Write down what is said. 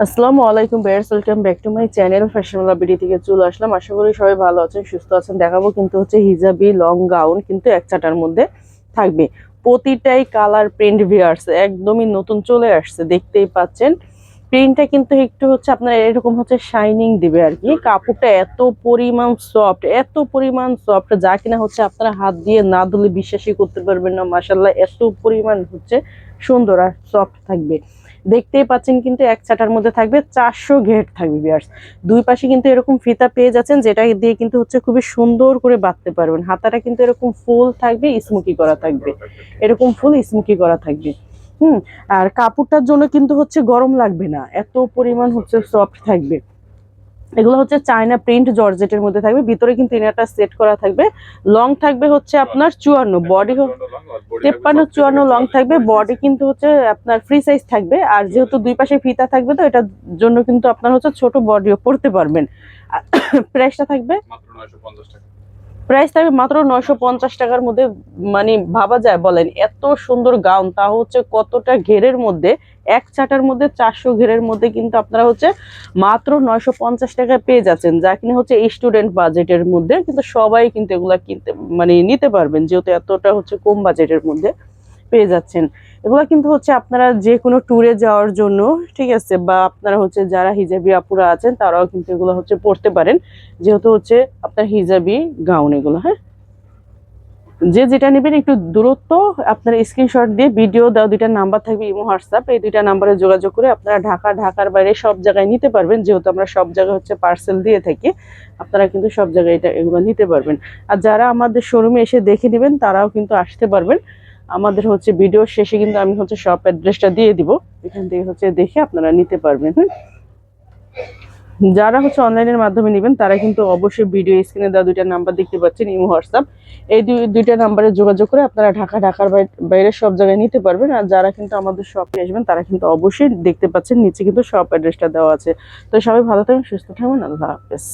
আসসালামু আলাইকুম viewers, welcome back to my channel fashionable BD থেকে চলে আসলাম। আশা করি সবাই ভালো আছেন, সুস্থ আছেন। দেখাবো কিন্তু হচ্ছে হিজাবি লং গাউন, কিন্তু এক চাটার মধ্যে থাকবে। প্রতিটাই কালার প্রিন্ট ভিউয়ার্স, একদমই নতুন চলে আসছে, দেখতেই পাচ্ছেন। প্রিন্টটা কিন্তু একটু হচ্ছে আপনার এরকম হচ্ছে শাইনিং দিবে আর কি। কাপড়টা এত পরিমাণ সফট, এত পরিমাণ সফট, যা কিনা হচ্ছে আপনারা হাত দিয়ে না ধুলে বিশ্বাসই করতে পারবেন না। মাশাআল্লাহ, এত পরিমাণ হচ্ছে সুন্দর আর সফট থাকবে। দেখতেই পাচ্ছেন কিন্তু এক চাটার মধ্যে থাকবে, 400 ঘের থাকবে ভিউয়ার্স। দুই পাশে কিন্তু এরকম ফিতা পেয়ে যাচ্ছেন, যেটা দিয়ে কিন্তু হচ্ছে খুবই সুন্দর করে বাঁধতে পারবেন। হাতাটা কিন্তু এরকম ফুল থাকবে, স্মোকি করা থাকবে, এরকম ফুল স্মোকি করা থাকবে। আর কাপড়টার জন্য কিন্তু হচ্ছে গরম লাগবে না, এত পরিমাণ হচ্ছে সফট থাকবে। এগুলো হচ্ছে চায়না প্রিন্ট জর্জেটের মধ্যে থাকবে। ভিতরে কিন্তু ইনারটা সেট করা থাকবে। লং থাকবে হচ্ছে আপনার 54, বডি 53-54 লং থাকবে। বডি কিন্তু হচ্ছে আপনার ফ্রি সাইজ থাকবে। আর যেহেতু দুই পাশে ফিতা থাকবে, তো এটার জন্য কিন্তু আপনার হচ্ছে ছোট বডিও পরতে পারবেন। প্রাইসটা থাকবে মাত্র 950 টাকা। প্রাইস থাকবে মাত্র 950 টাকার মধ্যে। মানে ভাবা যায়, বলেন, এত সুন্দর গাউন, তা হচ্ছে কতটা ঘেরের মধ্যে, এক চাটার মধ্যে 400 ঘেরের মধ্যে কিন্তু আপনারা হচ্ছে মাত্র 950 টাকায় পেয়ে যাচ্ছেন, যা কিনা হচ্ছে স্টুডেন্ট বাজেটের মধ্যে। কিন্তু সবাই কিন্তু এগুলা কিনতে মানে নিতে পারবেন, যেহেতু এতটা হচ্ছে কম বাজেটের মধ্যে পেয়ে যাচ্ছেন। এগুলা কিন্তু হচ্ছে আপনারা যে কোনো ট্যুরে যাওয়ার জন্য, ঠিক আছে, বা আপনারা হচ্ছে যারা হিজাবি আপুরা আছেন তারাও কিন্তু এগুলো হচ্ছে পড়তে পারেন, যেহেতু হচ্ছে আপনার হিজাবি গাউন এগুলো। হ্যাঁ, যে যেটা নেবেন একটু দূরত্ব আপনার স্ক্রিনশট দিয়ে ভিডিও দাও, দুইটা নাম্বার থাকবে, ইমো হোয়াটসঅ্যাপ, এই দুইটা নাম্বারে যোগাযোগ করে আপনারা ঢাকার বাইরে সব জায়গায় নিতে পারবেন। যেহেতু আমরা সব জায়গায় হচ্ছে পার্সেল দিয়ে থাকি, আপনারা কিন্তু সব জায়গায় এগুলো নিতে পারবেন। আর যারা আমাদের শোরুমে এসে দেখে নেবেন তারাও কিন্তু আসতে পারবেন। আমাদের হচ্ছে ভিডিও শেষে কিন্তু আমি হচ্ছে শপ অ্যাড্রেসটা দিয়ে দিব, এখান থেকে হচ্ছে দেখে আপনারা নিতে পারবেন। যারা হচ্ছে অনলাইনের মাধ্যমে নেবেন তারা কিন্তু অবশ্যই ভিডিও স্ক্রিনে দেওয়া দুইটা নাম্বার দেখতে পাচ্ছেন, ইমো হোয়াটসঅ্যাপ, এই দুইটা নাম্বারে যোগাযোগ করে আপনারা ঢাকার বাইরে সব জায়গায় নিতে পারবেন। আর যারা কিন্তু আমাদের শপে আসবেন তারা কিন্তু অবশ্যই দেখতে পাচ্ছেন নিচে কিন্তু শপ অ্যাড্রেসটা দেওয়া আছে। তো সবাই ভালো থাকবেন, সুস্থ থাকবেন, আল্লাহ হাফেজ।